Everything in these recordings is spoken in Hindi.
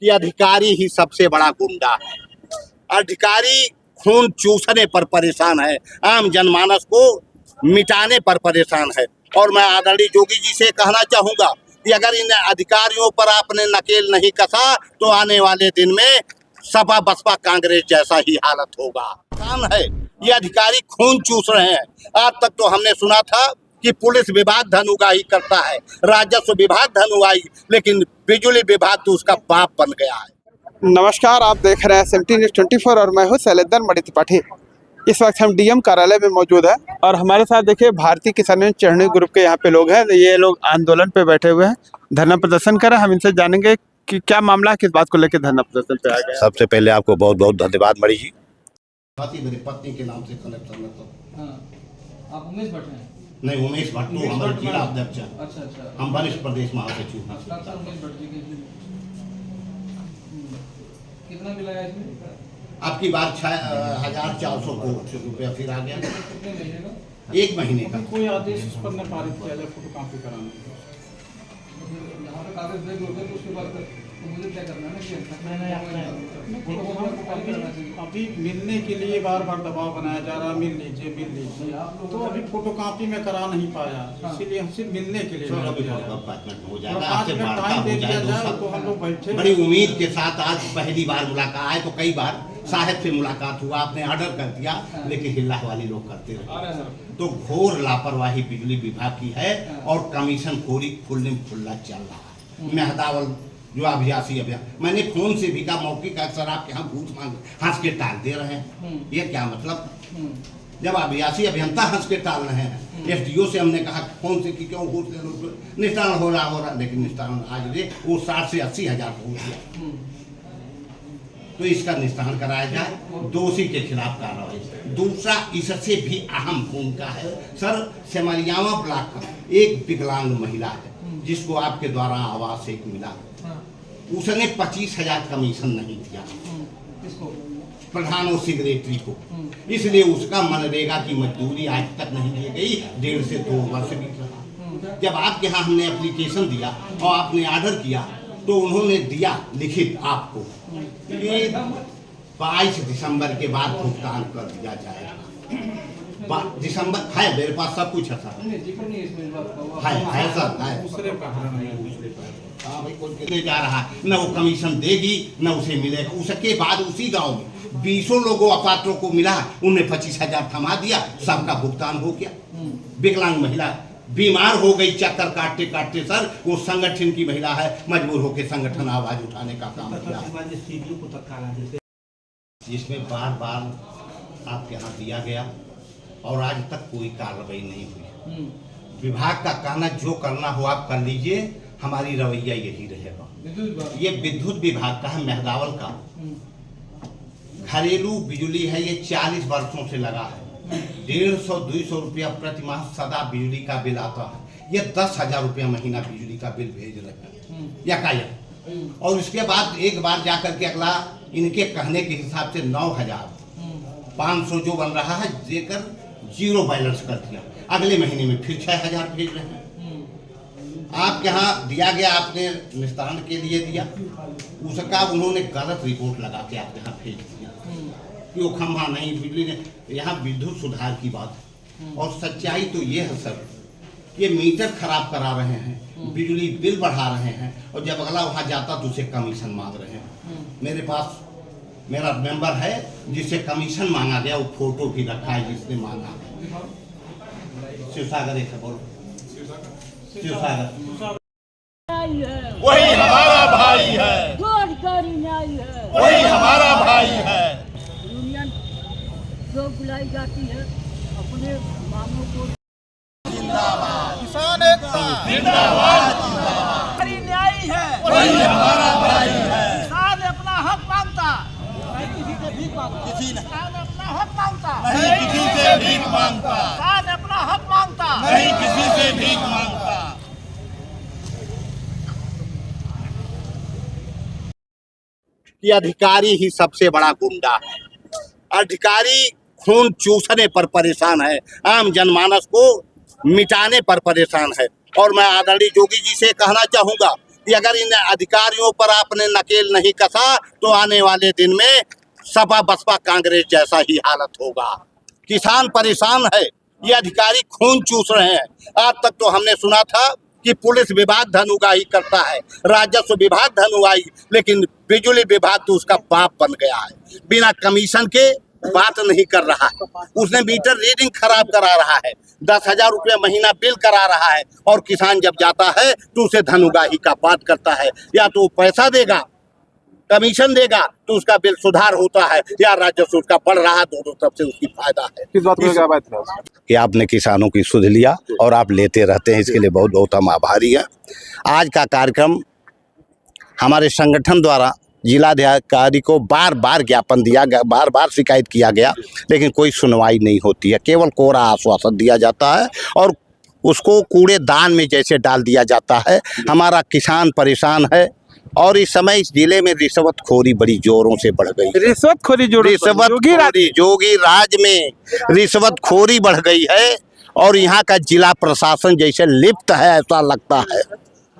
कि अधिकारी ही सबसे बड़ा गुंडा है। अधिकारी खून चूसने पर परेशान है, आम जनमानस को मिटाने पर परेशान है। और मैं आदरणीय योगी जी से कहना चाहूंगा कि अगर इन अधिकारियों पर आपने नकेल नहीं कसा तो आने वाले दिन में सपा बसपा कांग्रेस जैसा ही हालत होगा। काम है, ये अधिकारी खून चूस रहे हैं। आज तक तो हमने सुना था कि पुलिस विभाग धन उगाही करता है, राजस्व विभाग धन उगाही, लेकिन बिजली विभाग तो उसका बाप बन गया है। नमस्कार, आप देख रहे हैं 17 न्यूज़ 24 और मैं हूं शैलेंद्र मणि त्रिपाठी। इस वक्त हम डीएम कार्यालय में मौजूद हैं और हमारे साथ देखिए भारतीय किसान यूनियन चढ़नी ग्रुप के यहाँ पे लोग हैं। ये लोग आंदोलन पे बैठे हुए हैं, धरना प्रदर्शन कर रहे हैं। हम इनसे जानेंगे कि क्या मामला है, किस बात को लेकर धरना प्रदर्शन पे आ गए। सबसे पहले आपको बहुत बहुत धन्यवाद मणि जी। मेरी पत्नी के नाम से कनेक्शन है तो आप उमेश भट्ट हैं? नहीं, उमेश भट्ट तो हमारे जिला अध्यक्ष हैं। अच्छा। हम वरिष्ठ प्रदेश महासचिव हैं। डॉक्टर उमेश भट्ट जी के कितना मिला है इसमें? आपकी बात 6400 रुपया फिर आ गया। कितने महीने का? 1 महीने का। कोई आदेश इस पर न पारित किया जाए फोटो कॉपी कराने का। यहाँ पे कागज दे दोगे तो उसके बाद तो मुझे क्या करना है ना कि अभी मिलने के लिए बार बार दबाव बनाया जा रहा है, मिल लीजिए। तो अभी फोटो कॉपी में करा नहीं पाया, इसीलिए हमसे मिलने के लिए हो जाएगा, 5 मिनट टाइम दे दिया जाए तो हम लोग बैठे। बड़ी उम्मीद के साथ आज पहली बार मुलाकात आए, तो कई बार साहब से मुलाकात हुआ, आपने ऑर्डर कर दिया, लेकिन हिल्ला वाली लोग करते रहे। तो घोर लापरवाही बिजली विभाग की है और कमीशन खोरी खुल्ला चल रहा है। मेहदावल जो अभियासी अभियान, मैंने फोन से भी कहा मौखिक अक्सर आपके यहाँ घूस मांग हंस के टाल दे रहे हैं, ये क्या मतलब? जब अभियासी अभियंता हंस के टाल रहे हैं, एफडीओ से हमने कहा फोन से कि क्यों घूस ले लो, निस्तारण हो रहा, लेकिन निस्तारण आज दे वो 60 से 80 हजार पहुंच गया। तो इसका निस्तारण कराया जाए, दोषी के खिलाफ कार्रवाई। दूसरा इससे भी अहम भूमिका है सर, सेमरियावा ब्लॉक का एक विकलांग महिला है जिसको आपके द्वारा आवास एक मिला, उसने 25,000 कमीशन नहीं दिया प्रधान और सेक्रेटरी को, इसलिए उसका मनरेगा की मजदूरी आज तक नहीं दी गई। 1.5 से 2 वर्ष बीत रहा। जब आपके यहाँ हमने एप्लीकेशन दिया और आपने ऑर्डर किया तो उन्होंने दिया लिखित आपको कि 22 दिसंबर के बाद भुगतान कर दिया जाएगा। दिसंबर है, मेरे पास सब कुछ है सर, है सर, है। हाँ भाई, कोई जा रहा है, न वो कमीशन देगी न उसे मिलेगा। उसके बाद उसी गांव में 20 लोगों अपात्रों को मिला, उन्हें 25,000 थमा दिया, सबका भुगतान हो गया। विकलांग महिला बीमार हो गई चक्कर काटते काटते सर, वो संगठन की महिला है, मजबूर होकर संगठन आवाज उठाने का काम किया, जिसमें बार बार आपके यहाँ दिया गया और आज तक कोई कार्रवाई नहीं हुई। विभाग का कहना जो करना हो आप कर लीजिए, हमारी रवैया यही रहेगा। ये विद्युत विभाग का है, मेहदावल का घरेलू बिजली है, ये 40 वर्षों से लगा है। 150-200 रुपया प्रति माह सदा बिजली का बिल आता है। ये 10,000 रुपया महीना बिजली का बिल भेज रहे हैं यकायक। और उसके बाद एक बार जाकर के अगला इनके कहने के हिसाब से 9,500 जो बन रहा है देकर 0 बैलेंस कर दिया। अगले महीने में फिर 6,000 भेज रहे हैं। आपके यहाँ दिया गया, आपने निस्तारण के लिए दिया, उसका उन्होंने गलत रिपोर्ट लगा के आपके यहाँ भेज दिया कि वो खंभा नहीं बिजली ने। यहाँ विद्युत सुधार की बात है और सच्चाई तो ये है सर, ये मीटर खराब करा रहे हैं, बिजली बिल बढ़ा रहे हैं, और जब अगला वहाँ जाता तो उसे कमीशन मांग रहे हैं। मेरे पास मेरा मेंबर है जिससे कमीशन मांगा गया, वो फोटो भी रखा है जिसने मांगा। शिवसागर एक बोलो, शिवसागर वही हमारा भाई है, जो अधिकारी न्याय है वही हमारा भाई है। यूनियन जो बुलाई जाती है अपने मांगों को किसान एकता जिंदाबाद, अधिकारी न्याय है वही हमारा भाई है। किसान अपना हक मांगता, नहीं किसी से भीख मांगता, किसान अपना हक मांगता, नहीं किसी से भीख मांगता, किसान अपना हक मांगता, नहीं किसी से भीख मांगता। कि अधिकारी ही सबसे बड़ा गुंडा है। अधिकारी खून चूसने पर परेशान है, आम जनमानस को मिटाने पर परेशान है। और मैं आदरणीय योगी जी से कहना चाहूंगा कि अगर इन अधिकारियों पर आपने नकेल नहीं कसा तो आने वाले दिन में सपा बसपा कांग्रेस जैसा ही हालत होगा। किसान परेशान है, ये अधिकारी खून चूस रहे हैं। आज तक तो हमने सुना था कि पुलिस विभाग धन उगाही करता है, राजस्व विभाग धन उगाही, लेकिन बिजली विभाग तो उसका बाप बन गया है। बिना कमीशन के बात नहीं कर रहा है, उसने मीटर रीडिंग खराब करा रहा है, 10,000 रुपया महीना बिल करा रहा है, और किसान जब जाता है तो उसे धन उगाही का बात करता है। या तो पैसा देगा, कमीशन देगा तो उसका बिल सुधार होता है, या राजस्व उसका बढ़ रहा, दोनों तरफ से उसकी फायदा है। किस बात में क्या बात है कि आपने किसानों की सुध लिया और आप लेते रहते हैं, इसके लिए बहुत बहुत हम आभारी हैं। आज का कार्यक्रम हमारे संगठन द्वारा जिलाधिकारी को बार बार ज्ञापन दिया गया, बार बार शिकायत किया गया, लेकिन कोई सुनवाई नहीं होती है। केवल कोरा आश्वासन दिया जाता है और उसको कूड़ेदान में जैसे डाल दिया जाता है। हमारा किसान परेशान है और इस समय इस जिले में रिश्वतखोरी बड़ी जोरों से बढ़ गई। रिश्वतखोरी जोगी राज में रिश्वतखोरी बढ़ गई है और यहाँ का जिला प्रशासन जैसे लिप्त है ऐसा लगता है।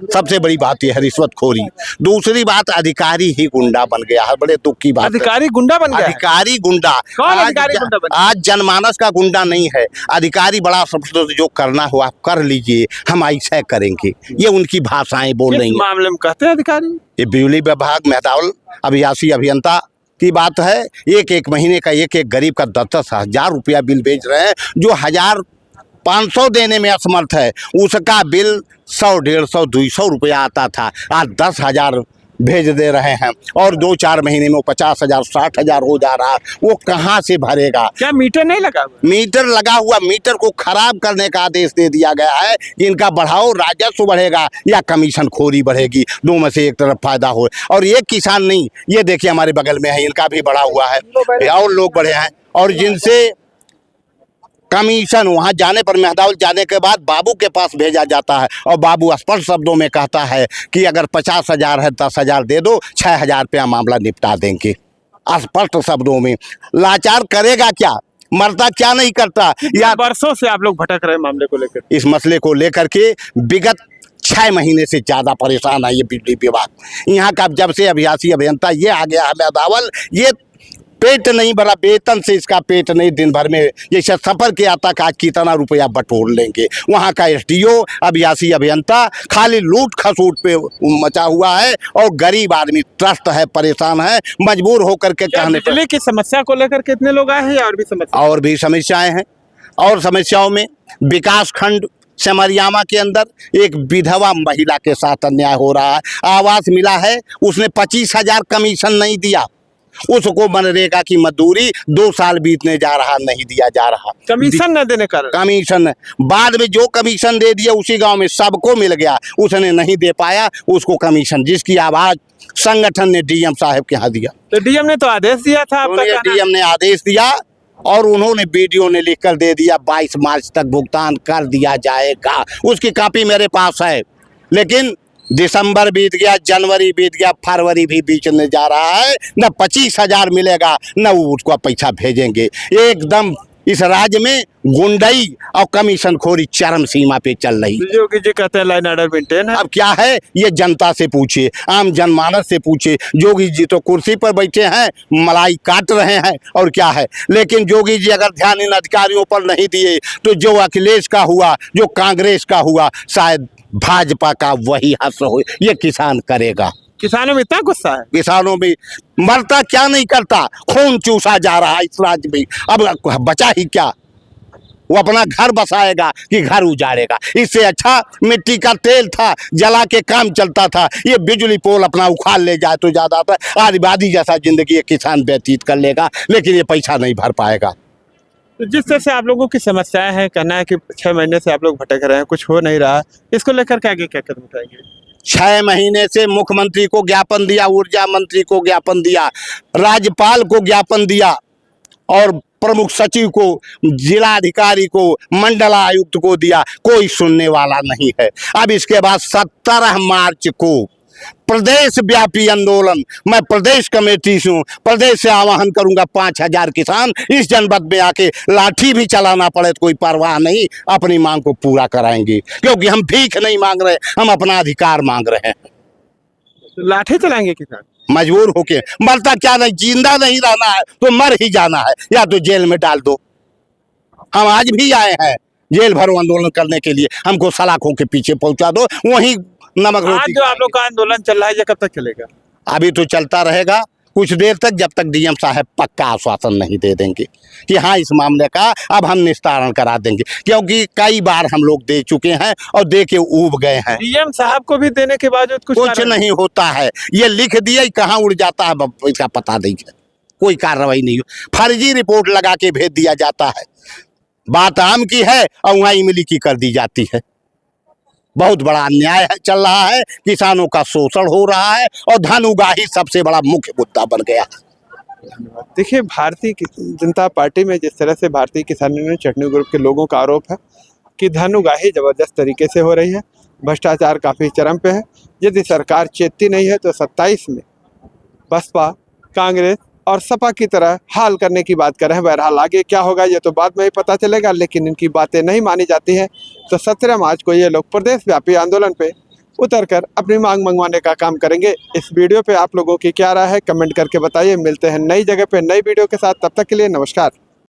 सबसे बड़ी बात यह है रिश्वतखोरी। दूसरी बात, अधिकारी ही गुंडा बन गया है। बड़े दुख की बात है। अधिकारी गुंडा बन गया। अधिकारी गुंडा। कौन अधिकारी गुंडा बन? आज जनमानस का गुंडा नहीं है अधिकारी। बड़ा सब जो करना हो आप कर लीजिए, हम ऐसा करेंगे, ये उनकी भाषाएं बोल रही हैं। मामले में कहते हैं अधिकारी ये बिजली विभाग मेहदावल अभियासी अभियंता की बात है। एक महीने का एक गरीब का 10-10 हजार रुपया बिल भेज रहे हैं, जो 1,500 देने में असमर्थ है। उसका बिल 100-150 200 रुपया आता था, आज 10,000 भेज दे रहे हैं और 2-4 महीने में वो 50,000 60,000 हो जा रहा है। वो कहाँ से भरेगा? क्या मीटर नहीं लगा? मीटर लगा हुआ, मीटर को खराब करने का आदेश दे दिया गया है कि इनका बढ़ाओ, राजस्व बढ़ेगा या कमीशन खोरी बढ़ेगी, दो में से एक तरफ फायदा हो। और ये किसान नहीं, ये देखिए हमारे बगल में है, इनका भी बढ़ा हुआ है और लोग बढ़े हैं, और जिनसे कमीशन वहां जाने पर मेहदावल जाने के बाद बाबू के पास भेजा जाता है और बाबू स्पष्ट शब्दों में कहता है कि अगर 50,000 है 10,000 दे दो, 6,000 रुपया मामला निपटा देंगे। स्पष्ट शब्दों में। लाचार करेगा क्या, मरता क्या नहीं करता। या वर्षों से आप लोग भटक रहे मामले को लेकर? इस मसले को लेकर के विगत 6 महीने से ज्यादा परेशान है ये बिजली विभाग। यहाँ का जब से अभियासी अभियंता ये आ गया है मेहदावल, ये पेट नहीं भरा, वेतन से इसका पेट नहीं। दिन भर में जैसे सफर के आता का कितना रुपया बटोर लेंगे। वहाँ का SDO अभियासी अभियंता खाली लूट खसूट पे मचा हुआ है और गरीब आदमी त्रस्त है, परेशान है, मजबूर होकर के कहने पर। बिजली की समस्या को लेकर कितने लोग आए हैं और भी समस्याएं हैं। और समस्याओं में विकास खंड सिमरियामा के अंदर एक विधवा महिला के साथ अन्याय हो रहा है। आवास मिला है, उसने 25,000 कमीशन नहीं दिया, उसको मनरेगा की मजदूरी 2 साल बीतने जा रहा, नहीं दिया जा रहा। कमीशन न देने का कमीशन बाद में जो कमीशन दे दिया उसी गांव में सबको मिल गया, उसने नहीं दे पाया उसको कमीशन, जिसकी आवाज संगठन ने DM साहब के यहाँ दिया। तो DM ने तो आदेश दिया था आपका? DM ने आदेश दिया और उन्होंने BDO ने लिखकर दे दिया 22 मार्च तक भुगतान कर दिया जाएगा। उसकी कॉपी मेरे पास है, लेकिन दिसंबर बीत गया, जनवरी बीत गया, फरवरी भी बीतने जा रहा है, न 25,000 मिलेगा न वो उसको पैसा भेजेंगे। एकदम इस राज्य में गुंडई और कमीशन खोरी चरम सीमा पे चल रही। योगी जी कहते हैं लाइन ऑर्डर मेंटेन है। अब क्या है ये जनता से पूछिए, आम जनमानस से पूछिए। योगी जी तो कुर्सी पर बैठे हैं, मलाई काट रहे हैं और क्या है। लेकिन योगी जी अगर ध्यान इन अधिकारियों पर नहीं दिए तो जो अखिलेश का हुआ, जो कांग्रेस का हुआ, शायद भाजपा का वही हासिल हो। ये किसान करेगा। किसानों में इतना गुस्सा है? किसानों में मरता क्या नहीं करता, खून चूसा जा रहा है इस राज्य में। अब बचा ही क्या, वो अपना घर बसाएगा कि घर उजाड़ेगा। इससे अच्छा मिट्टी का तेल था, जला के काम चलता था। ये बिजली पोल अपना उखाड़ ले जाए तो ज्यादा था। आदिवासी जैसा जिंदगी ये किसान व्यतीत कर लेगा, लेकिन ये पैसा नहीं भर पाएगा। तो जिस तरह से आप लोगों की समस्याएं हैं, कहना है कि 6 महीने से आप लोग भटक रहे हैं, कुछ हो नहीं रहा, इसको लेकर के आगे क्या कदम उठाएंगे? 6 महीने से मुख्यमंत्री को ज्ञापन दिया, ऊर्जा मंत्री को ज्ञापन दिया, राज्यपाल को ज्ञापन दिया और प्रमुख सचिव को, जिलाधिकारी को, मंडलायुक्त को दिया। कोई सुनने वाला नहीं है। अब इसके बाद 17 मार्च को प्रदेश व्यापी आंदोलन, मैं प्रदेश कमेटी से हूँ, प्रदेश से आह्वान करूंगा 5,000 किसान इस जनपद में आके लाठी भी चलाना पड़े तो कोई परवाह नहीं, अपनी मांग को पूरा कराएंगे। क्योंकि हम भीख नहीं मांग रहे, हम अपना अधिकार मांग रहे हैं। तो लाठी चलाएंगे किसान? मजबूर होके, मरता क्या नहीं, जिंदा नहीं रहना है तो मर ही जाना है, या तो जेल में डाल दो। हम आज भी आए हैं जेल भरो आंदोलन करने के लिए, हमको सलाखों के पीछे पहुंचा दो, वहीं नमक आज रोटी जो आप लोग का आंदोलन चल रहा है ये कब तक चलेगा? अभी तो चलता रहेगा कुछ देर तक, जब तक डीएम साहब पक्का आश्वासन नहीं दे देंगे कि हाँ इस मामले का अब हम निस्तारण करा देंगे, क्योंकि कई बार हम लोग दे चुके हैं और दे के ऊब गए हैं। डीएम साहब को भी देने के बावजूद कुछ नहीं होता है, ये लिख दिया कहाँ उड़ जाता है इसका पता नहीं है, कोई कार्रवाई नहीं हो, फर्जी रिपोर्ट लगा के भेज दिया जाता है। बात आम की है और वहाँ इमली की कर दी जाती है। बहुत बड़ा अन्याय चल रहा है, किसानों का शोषण हो रहा है और धन उगाही सबसे बड़ा मुख्य मुद्दा बन गया है। देखिए, भारतीय जनता पार्टी में जिस तरह से भारतीय किसान यूनियन चटनी ग्रुप के लोगों का आरोप है कि धन उगाही जबरदस्त तरीके से हो रही है, भ्रष्टाचार काफ़ी चरम पे है। यदि सरकार चेतती नहीं है तो 27 में बसपा, कांग्रेस और सपा की तरह हाल करने की बात कर रहे हैं। बहरहाल आगे क्या होगा ये तो बाद में ही पता चलेगा, लेकिन इनकी बातें नहीं मानी जाती हैं तो 17 मार्च को ये लोग प्रदेशव्यापी आंदोलन पे उतरकर अपनी मांग मंगवाने का काम करेंगे। इस वीडियो पे आप लोगों की क्या राय है कमेंट करके बताइए। मिलते हैं नई जगह पे नई वीडियो के साथ, तब तक के लिए नमस्कार।